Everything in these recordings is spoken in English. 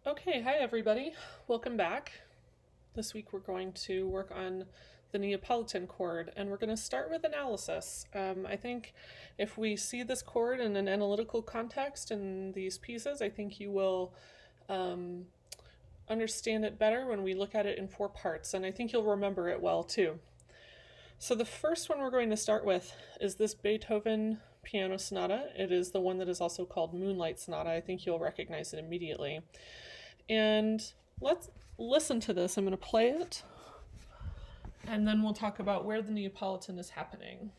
Okay, hi everybody. Welcome back. This week we're going to work on the Neapolitan chord, and we're going to start with analysis. I think if we see this chord in an analytical context in these pieces, I think you will understand it better when we look at it in 4 parts, and I think you'll remember it well too. So the first one we're going to start with is this Beethoven piano sonata. It is the one that is also called Moonlight Sonata. I think you'll recognize it immediately. And let's listen to this. I'm going to play it, and then we'll talk about where the Neapolitan is happening.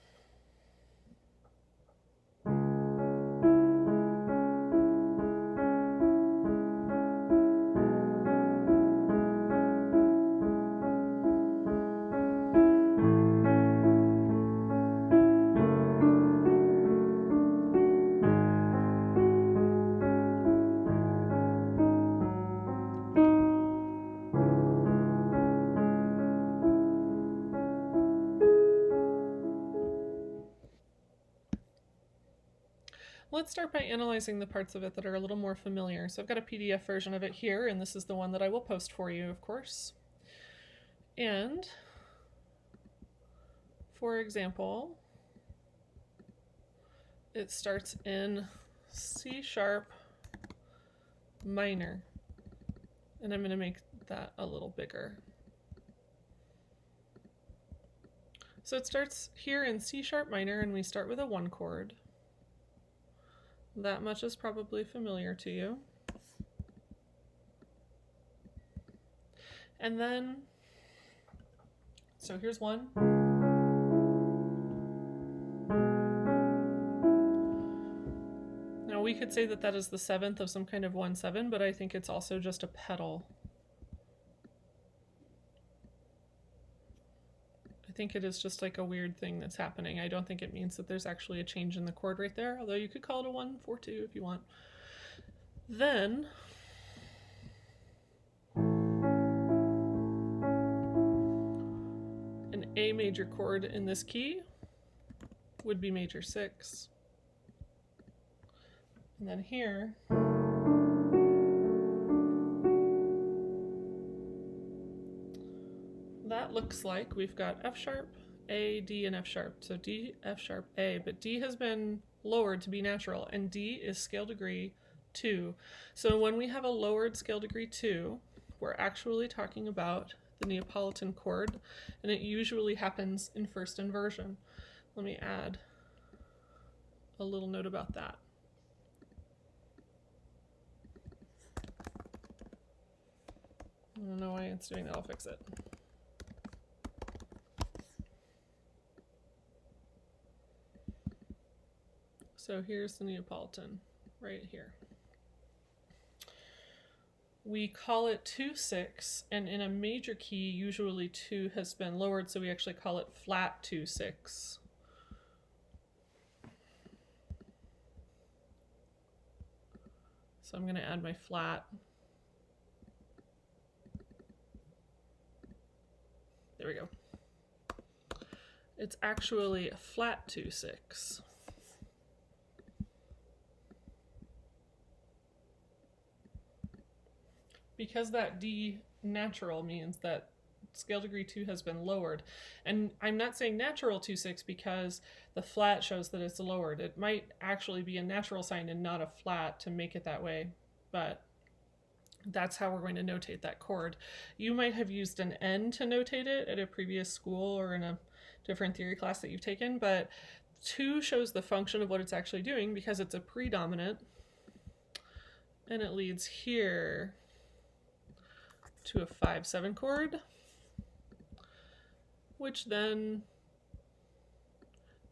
Let's start by analyzing the parts of it that are a little more familiar. So I've got a PDF version of it here, and this is the one that I will post for you, of course. And, for example, it starts in C sharp minor, and I'm going to make that a little bigger. So it starts here in C sharp minor, and we start with a 1 chord. That much is probably familiar to you. And then, so here's 1. Now we could say that that is the 7th of some kind of 1/7, but I think it's also just a pedal. I think it is just like a weird thing that's happening. I don't think it means that there's actually a change in the chord right there, although you could call it a 1/4/2 if you want. Then an A major chord in this key would be major 6. And then here that looks like we've got F sharp, A, D, and F sharp. So D, F sharp, A, but D has been lowered to be natural, and D is scale degree 2. So when we have a lowered scale degree 2, we're actually talking about the Neapolitan chord, and it usually happens in first inversion. Let me add a little note about that. I don't know why it's doing that, I'll fix it. So here's the Neapolitan right here. We call it 2/6, and in a major key, usually 2 has been lowered, so we actually call it flat 2/6. So I'm going to add my flat. There we go. It's actually a flat 2/6. Because that D natural means that scale degree 2 has been lowered. And I'm not saying natural 2/6 because the flat shows that it's lowered. It might actually be a natural sign and not a flat to make it that way, but that's how we're going to notate that chord. You might have used an N to notate it at a previous school or in a different theory class that you've taken, but 2 shows the function of what it's actually doing because it's a predominant, and it leads here to a 5/7 chord, which then,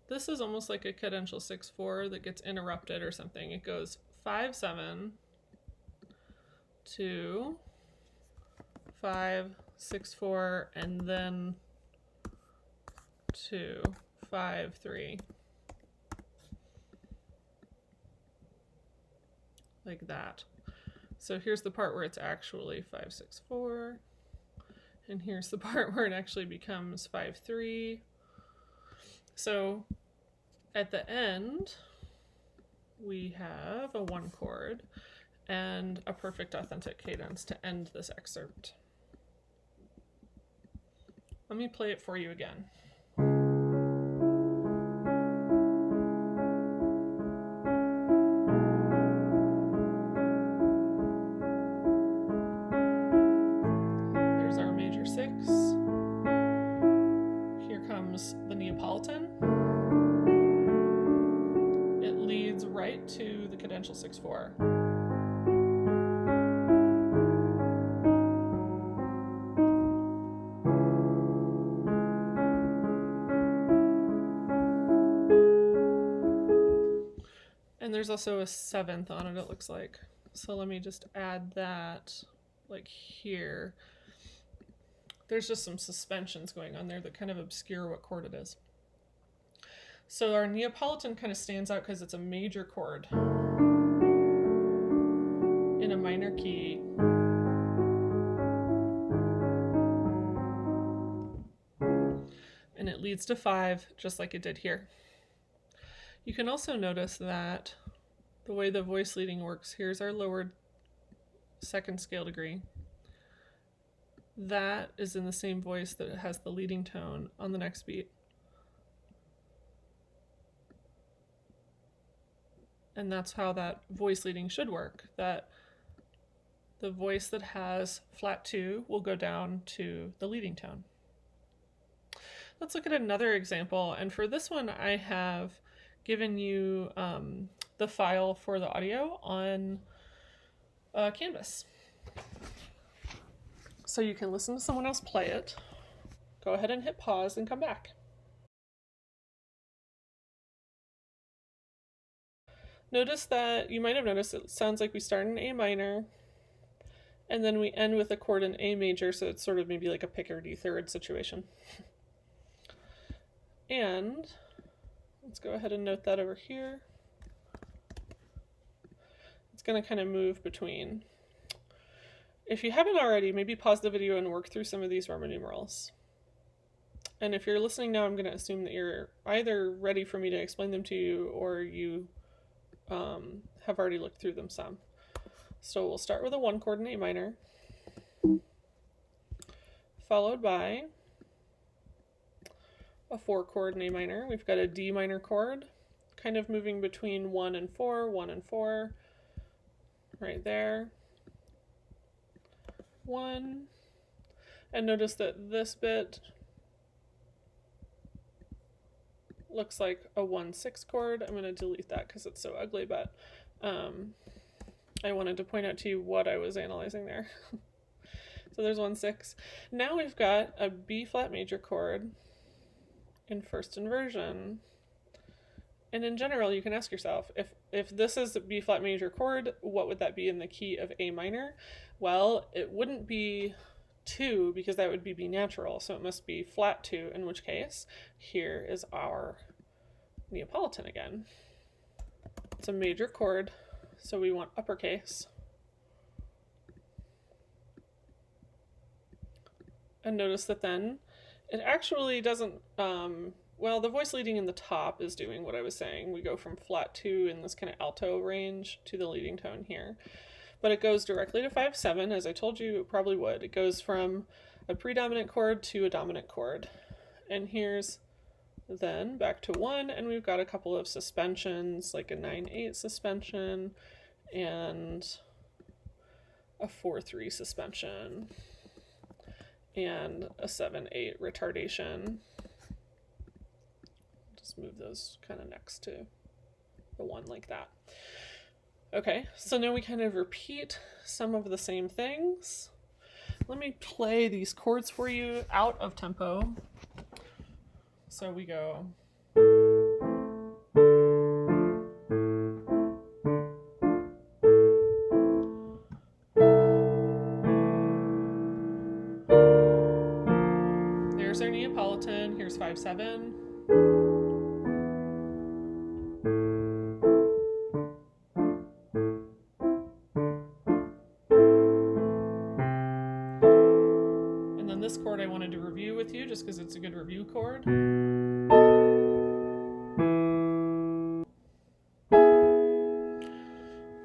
this is almost like a cadential 6/4 that gets interrupted or something. It goes 5/7 to 5/6/4 and then to 5/3, like that. So here's the part where it's actually 5/6/4, and here's the part where it actually becomes 5/3. So at the end, we have a 1 chord, and a perfect authentic cadence to end this excerpt. Let me play it for you again. There's our major 6. Here comes the Neapolitan. It leads right to the cadential 6/4. And there's also a 7th on it, it looks like. So let me just add that, like here. There's just some suspensions going on there that kind of obscure what chord it is. So our Neapolitan kind of stands out because it's a major chord in a minor key. And it leads to 5, just like it did here. You can also notice that the way the voice leading works, here's our lowered 2nd scale degree. That is in the same voice that it has the leading tone on the next beat. And that's how that voice leading should work, that the voice that has flat 2 will go down to the leading tone. Let's look at another example, and for this one I have given you the file for the audio on Canvas. So you can listen to someone else play it. Go ahead and hit pause and come back. Notice that, you might have noticed it sounds like we start in A minor and then we end with a chord in A major, so it's sort of maybe like a Picardy third situation. And let's go ahead and note that over here. It's going to kind of move between. If you haven't already, maybe pause the video and work through some of these Roman numerals. And if you're listening now, I'm going to assume that you're either ready for me to explain them to you or you have already looked through them some. So we'll start with a 1 chord in A minor, followed by a 4 chord in A minor. We've got a D minor chord, kind of moving between 1 and 4, 1 and 4, right there. 1, and notice that this bit looks like a 1/6 chord. I'm going to delete that because it's so ugly, but I wanted to point out to you what I was analyzing there. So there's 1/6. Now we've got a B flat major chord in first inversion. And in general, you can ask yourself, if this is a B flat major chord, what would that be in the key of A minor? Well, it wouldn't be 2 because that would be B natural, so it must be flat 2, in which case, here is our Neapolitan again. It's a major chord, so we want uppercase. And notice that then it actually doesn't, well, the voice leading in the top is doing what I was saying. We go from flat 2 in this kind of alto range to the leading tone here. But it goes directly to 5/7, as I told you it probably would. It goes from a predominant chord to a dominant chord. And here's then back to 1, and we've got a couple of suspensions, like a 9/8 suspension and a 4/3 suspension and a 7/8 retardation. Just move those kind of next to the 1 like that. Okay, so now we kind of repeat some of the same things. Let me play these chords for you out of tempo. So we go. There's our Neapolitan, here's 5/7. This chord I wanted to review with you just because it's a good review chord.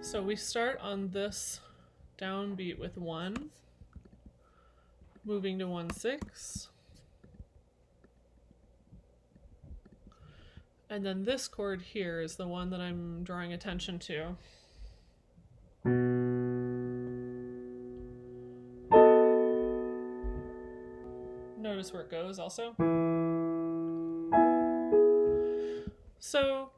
So we start on this downbeat with 1, moving to 1/6. And then this chord here is the one that I'm drawing attention to. Notice where it goes also. So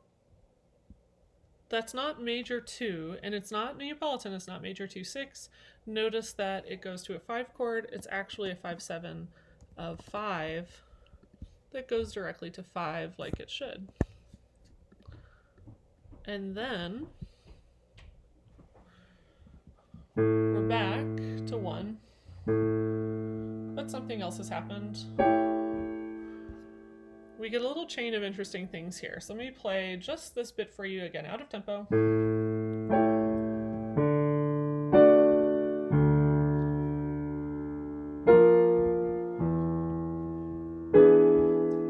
that's not major 2, and it's not Neapolitan, it's not major 2/6. Notice that it goes to a 5 chord. It's actually a 5/7 of 5 that goes directly to 5 like it should. And then we're back to 1, but something else has happened. We get a little chain of interesting things here. So let me play just this bit for you again, out of tempo.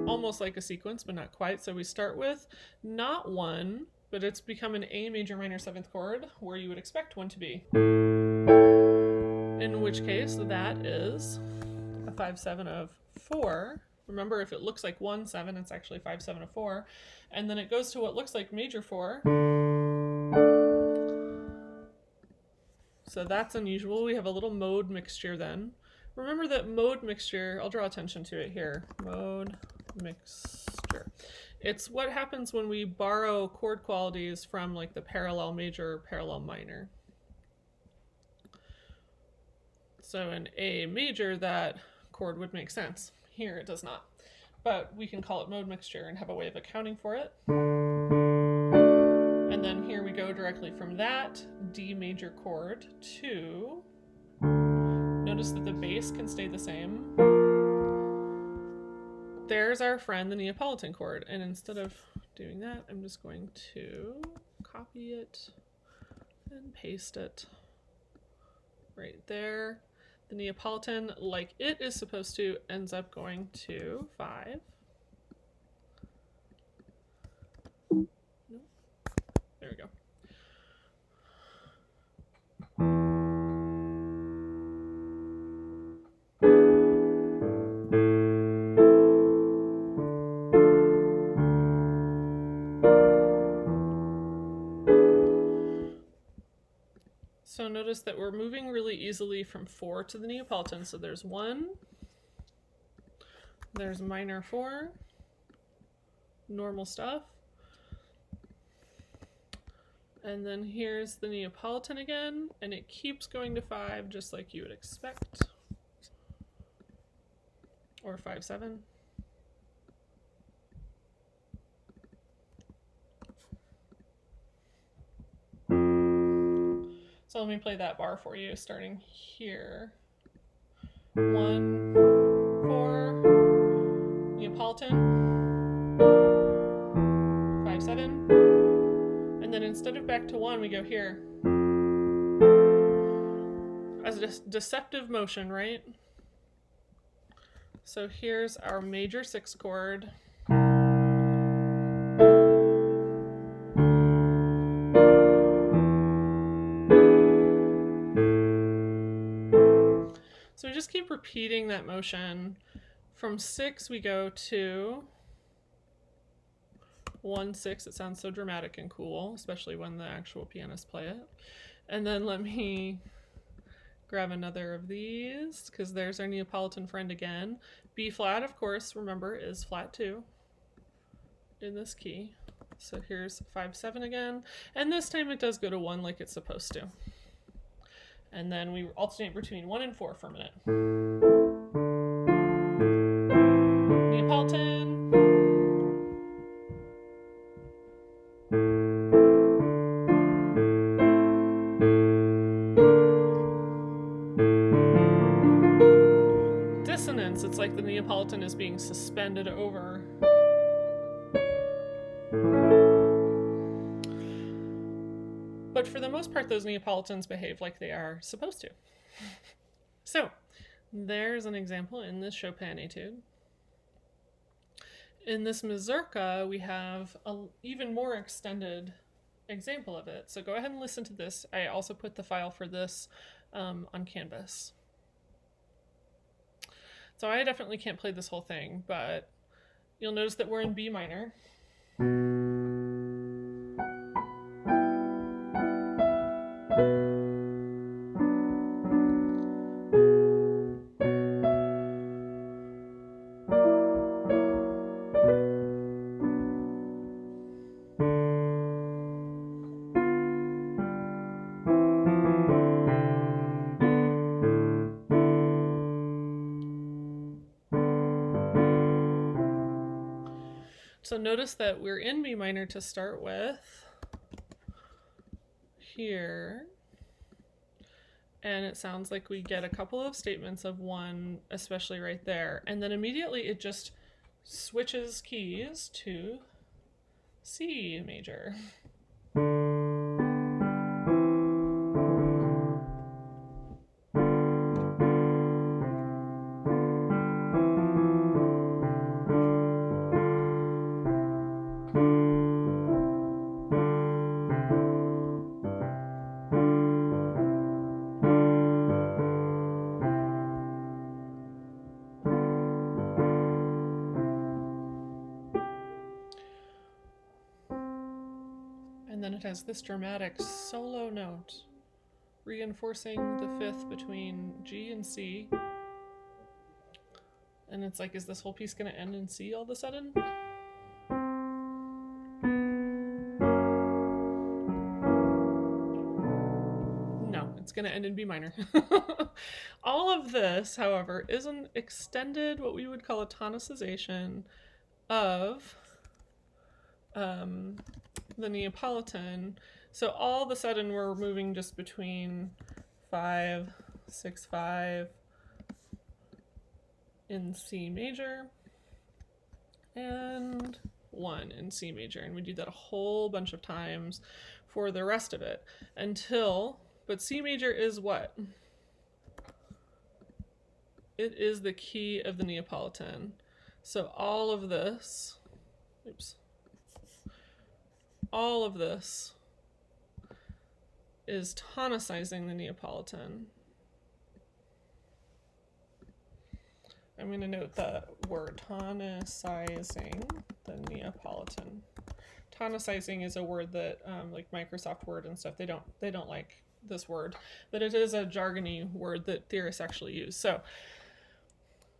Almost like a sequence, but not quite. So we start with not 1, but it's become an A major minor 7th chord where you would expect 1 to be. In which case that is a 5/7 of 4. Remember, if it looks like 1/7, it's actually 5/7 of 4. And then it goes to what looks like major 4. So that's unusual. We have a little mode mixture then. Remember that mode mixture, I'll draw attention to it here. Mode mixture. It's what happens when we borrow chord qualities from like the parallel major, parallel minor. So in A major, that chord would make sense. Here it does not. But we can call it mode mixture and have a way of accounting for it. And then here we go directly from that D major chord to, notice that the bass can stay the same. There's our friend, the Neapolitan chord. And instead of doing that, I'm just going to copy it and paste it right there. The Neapolitan, like it is supposed to, ends up going to 5. There we go. So notice that we're moving really easily from 4 to the Neapolitan. So there's 1, there's minor 4, normal stuff. And then here's the Neapolitan again, and it keeps going to 5 just like you would expect. Or 5/7. So let me play that bar for you, starting here. 1, 4, Neapolitan, 5/7, and then instead of back to 1, we go here. As a deceptive motion, right? So here's our major 6 chord. So we just keep repeating that motion. From 6 we go to 1/6. It sounds so dramatic and cool, especially when the actual pianists play it. And then let me grab another of these, because there's our Neapolitan friend again. B flat, of course, remember, is flat 2 in this key. So here's 5/7 again. And this time it does go to 1 like it's supposed to. And then we alternate between 1 and 4 for a minute. Neapolitan. Dissonance, it's like the Neapolitan is being suspended over. But for the most part, those Neapolitans behave like they are supposed to. So, there's an example in this Chopin etude. In this mazurka, we have an even more extended example of it. So go ahead and listen to this. I also put the file for this on Canvas. So I definitely can't play this whole thing, but you'll notice that we're in B minor. So notice that we're in B minor to start with, here, and it sounds like we get a couple of statements of one, especially right there, and then immediately it just switches keys to C major. And then it has this dramatic solo note, reinforcing the fifth between G and C. And it's like, is this whole piece going to end in C all of a sudden? No, it's going to end in B minor. All of this, however, is an extended, what we would call a tonicization of the Neapolitan. So all of a sudden we're moving just between 5, 6, 5 in C major and 1 in C major. And we do that a whole bunch of times for the rest of it until, but C major is what? It is the key of the Neapolitan. So all of this, oops, all of this is tonicizing the Neapolitan. I'm going to note that word, tonicizing the Neapolitan. Tonicizing is a word that like Microsoft Word and stuff, they don't like this word, but it is a jargony word that theorists actually use. So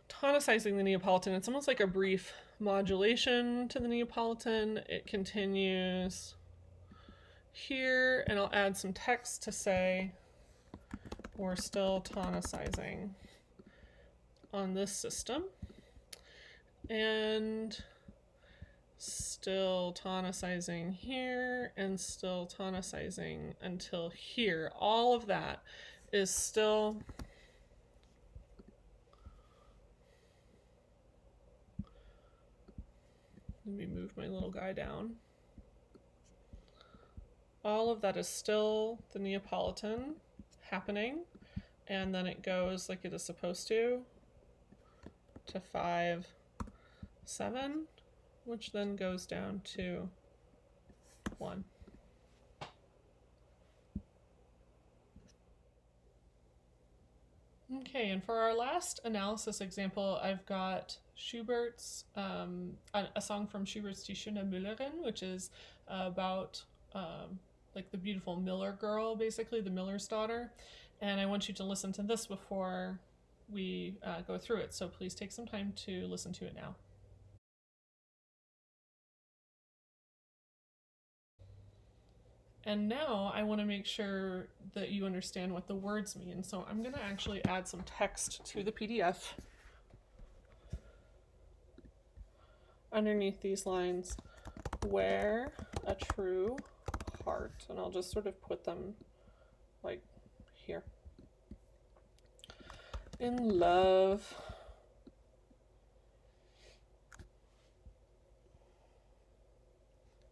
tonicizing the Neapolitan, it's almost like a brief modulation to the Neapolitan. It continues here, and I'll add some text to say we're still tonicizing on this system, and still tonicizing here, and still tonicizing until here. All of that is still let me move my little guy down. All of that is still the Neapolitan happening, and then it goes like it is supposed to 5, 7, which then goes down to 1. Okay, and for our last analysis example, I've got Schubert's, a song from Schubert's Die schöne Müllerin, which is about like the beautiful miller girl, basically the miller's daughter. And I want you to listen to this before we go through it. So please take some time to listen to it now. And now I want to make sure that you understand what the words mean. So I'm going to actually add some text to the PDF underneath these lines. Wear a true heart. And I'll just sort of put them like here. In love.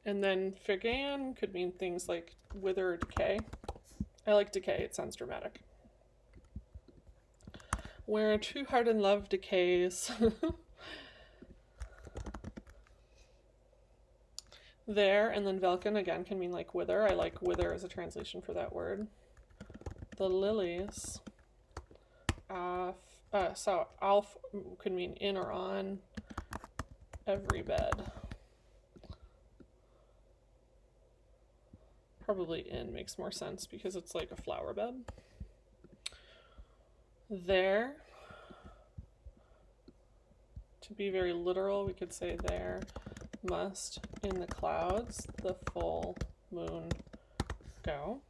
And then vergehen could mean things like wither or decay. I like decay, it sounds dramatic. Where a true heart in love decays. There, and then Velken again can mean like wither. I like wither as a translation for that word. The lilies. So auf could mean in or on every bed. Probably in makes more sense because it's like a flower bed. There. To be very literal, we could say there must in the clouds the full moon go.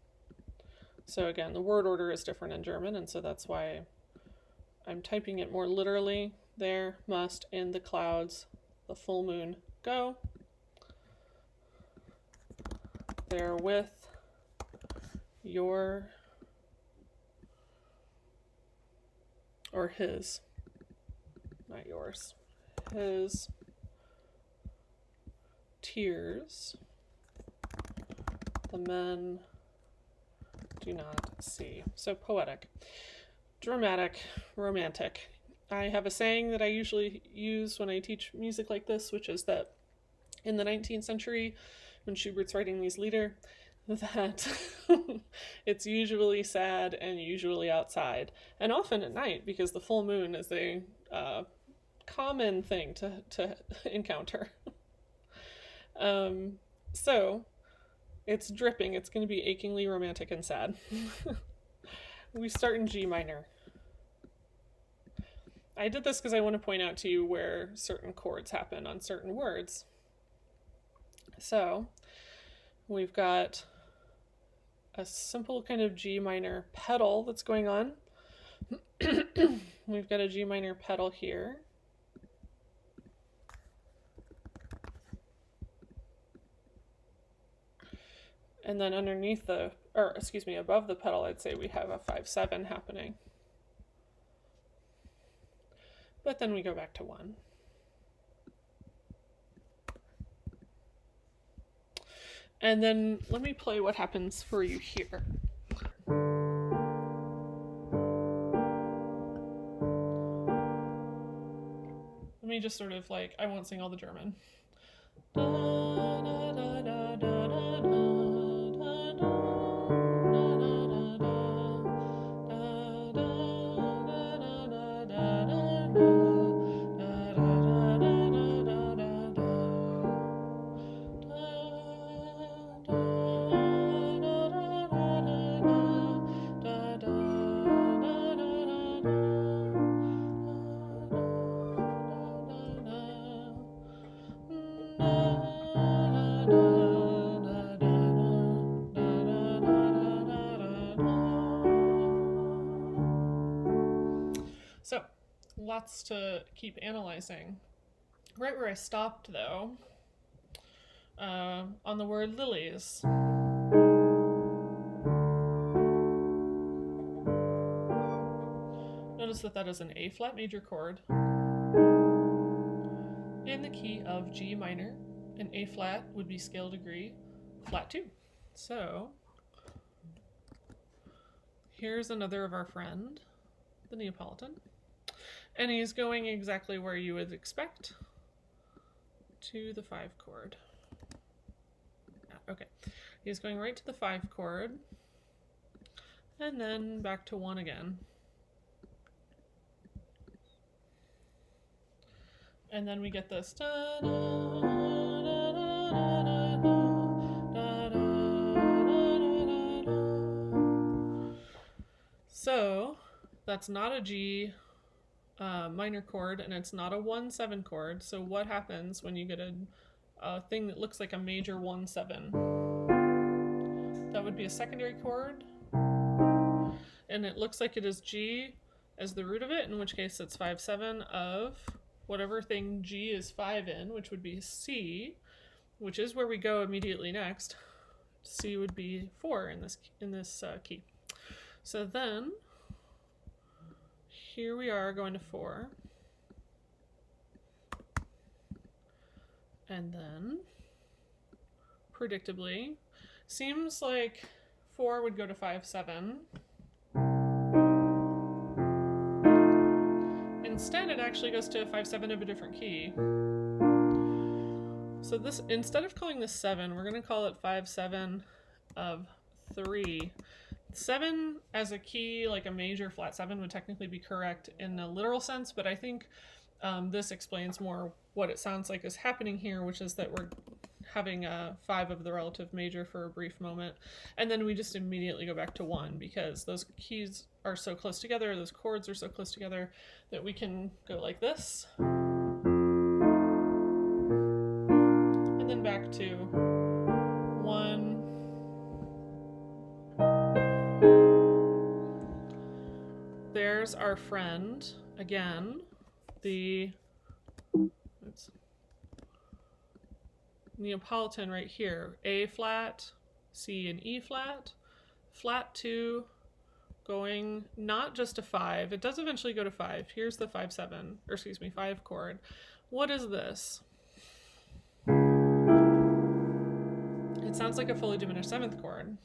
So again, the word order is different in German, and so that's why I'm typing it more literally. There must in the clouds the full moon go. Therewith your or his, not yours, his tears the men do not see. So poetic, dramatic, romantic. I have a saying that I usually use when I teach music like this, which is that in the 19th century, when Schubert's writing these Lieder, that it's usually sad and usually outside, and often at night, because the full moon is a common thing to encounter. So it's dripping. It's going to be achingly romantic and sad. We start in G minor. I did this because I want to point out to you where certain chords happen on certain words. So we've got a simple kind of G minor pedal that's going on. We've got a G minor pedal here. And then underneath above the pedal, I'd say we have a 5/7 happening. But then we go back to 1. And then let me play what happens for you here. Let me just sort of like, I won't sing all the German. So, lots to keep analyzing. Right where I stopped, though, on the word lilies. Notice that that is an A flat major chord in the key of G minor, and A flat would be scale degree flat 2. So, here's another of our friend, the Neapolitan. And he's going exactly where you would expect, to the 5 chord. Okay, he's going right to the 5 chord, and then back to 1 again. And then we get this. So that's not a G minor chord, and it's not a 1/7 chord. So what happens when you get a thing that looks like a major 1/7? That would be a secondary chord, and it looks like it is G as the root of it, in which case it's 5/7 of whatever thing G is 5 in, which would be C, which is where we go immediately next. C would be 4 in this key. So then here we are going to 4. And then, predictably, seems like 4 would go to 5/7. Instead, it actually goes to 5/7 of a different key. So So this, instead of calling this 7, we're going to call it 5-7 of 3. 7 as a key, like a major flat 7, would technically be correct in a literal sense, but I think this explains more what it sounds like is happening here, which is that we're having a 5 of the relative major for a brief moment, and then we just immediately go back to 1 because those keys are so close together, those chords are so close together that we can go like this, and then back to 1. There's our friend again, the Neapolitan right here, A flat, C and E flat, flat 2, going not just to 5, it does eventually go to 5. Here's the 5-7, or excuse me, 5 chord. What is this? It sounds like a fully diminished 7th chord.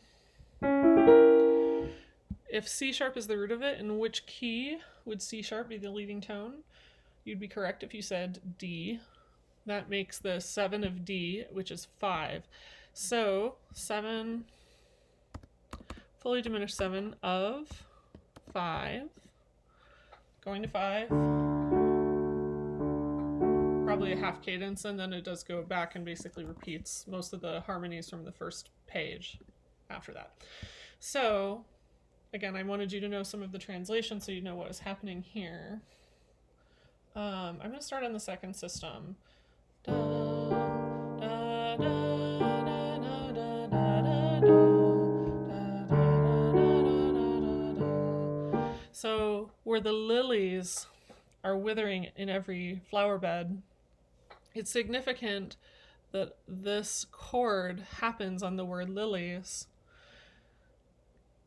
If C sharp is the root of it, in which key would C sharp be the leading tone? You'd be correct if you said D. That makes the 7 of D, which is 5. So 7, fully diminished 7 of 5, going to 5, probably a half cadence, and then it does go back and basically repeats most of the harmonies from the first page after that. So again, I wanted you to know some of the translation so you know what is happening here. I'm going to start on the second system. So where the lilies are withering in every flower bed, it's significant that this chord happens on the word lilies,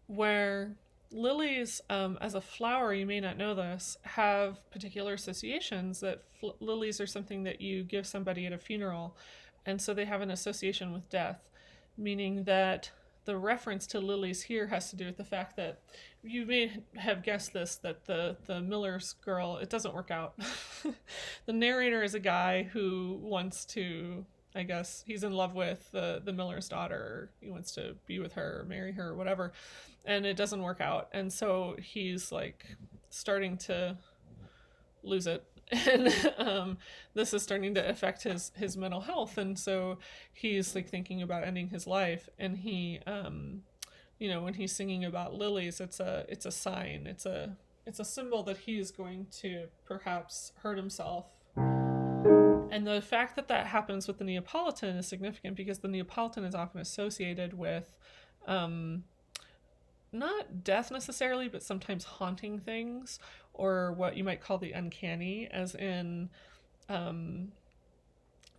where lilies, as a flower, you may not know this, have particular associations, that lilies are something that you give somebody at a funeral, and so they have an association with death, meaning that the reference to lilies here has to do with the fact that you may have guessed this, that the miller's girl, it doesn't work out. The narrator is a guy who wants to, I guess, he's in love with the miller's daughter. He wants to be with her, marry her, whatever. And it doesn't work out. And so he's like starting to lose it. And this is starting to affect his mental health. And so he's like thinking about ending his life. And he, when he's singing about lilies, it's a sign. It's a symbol that he's going to perhaps hurt himself. And the fact that that happens with the Neapolitan is significant because the Neapolitan is often associated with not death necessarily, but sometimes haunting things, or what you might call the uncanny, as in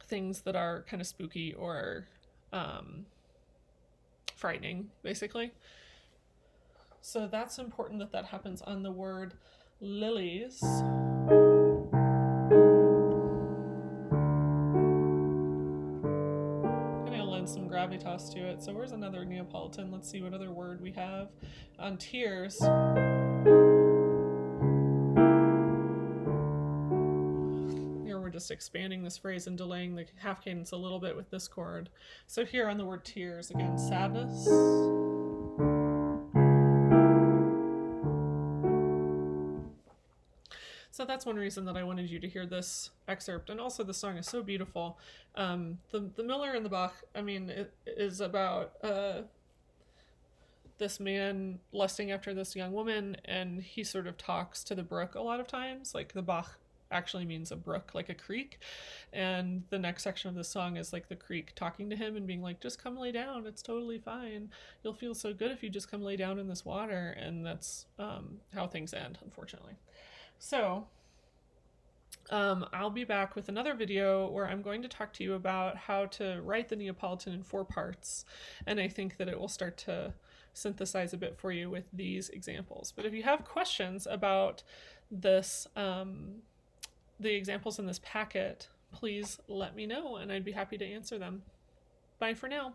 things that are kind of spooky or frightening, basically. So that's important that that happens on the word lilies. Some gravitas to it. So where's another Neapolitan? Let's see what other word we have on tears. Here we're just expanding this phrase and delaying the half cadence a little bit with this chord. So here on the word tears, again, sadness. So that's one reason that I wanted you to hear this excerpt. And also the song is so beautiful. The Miller and the Bach, I mean, it is about this man lusting after this young woman, and he sort of talks to the brook a lot of times. Like the Bach actually means a brook, like a creek. And the next section of the song is like the creek talking to him and being like, just come lay down. It's totally fine. You'll feel so good if you just come lay down in this water. And that's how things end, unfortunately. So I'll be back with another video where I'm going to talk to you about how to write the Neapolitan in 4 parts, and I think that it will start to synthesize a bit for you with these examples. But if you have questions about this, the examples in this packet, please let me know and I'd be happy to answer them. Bye for now.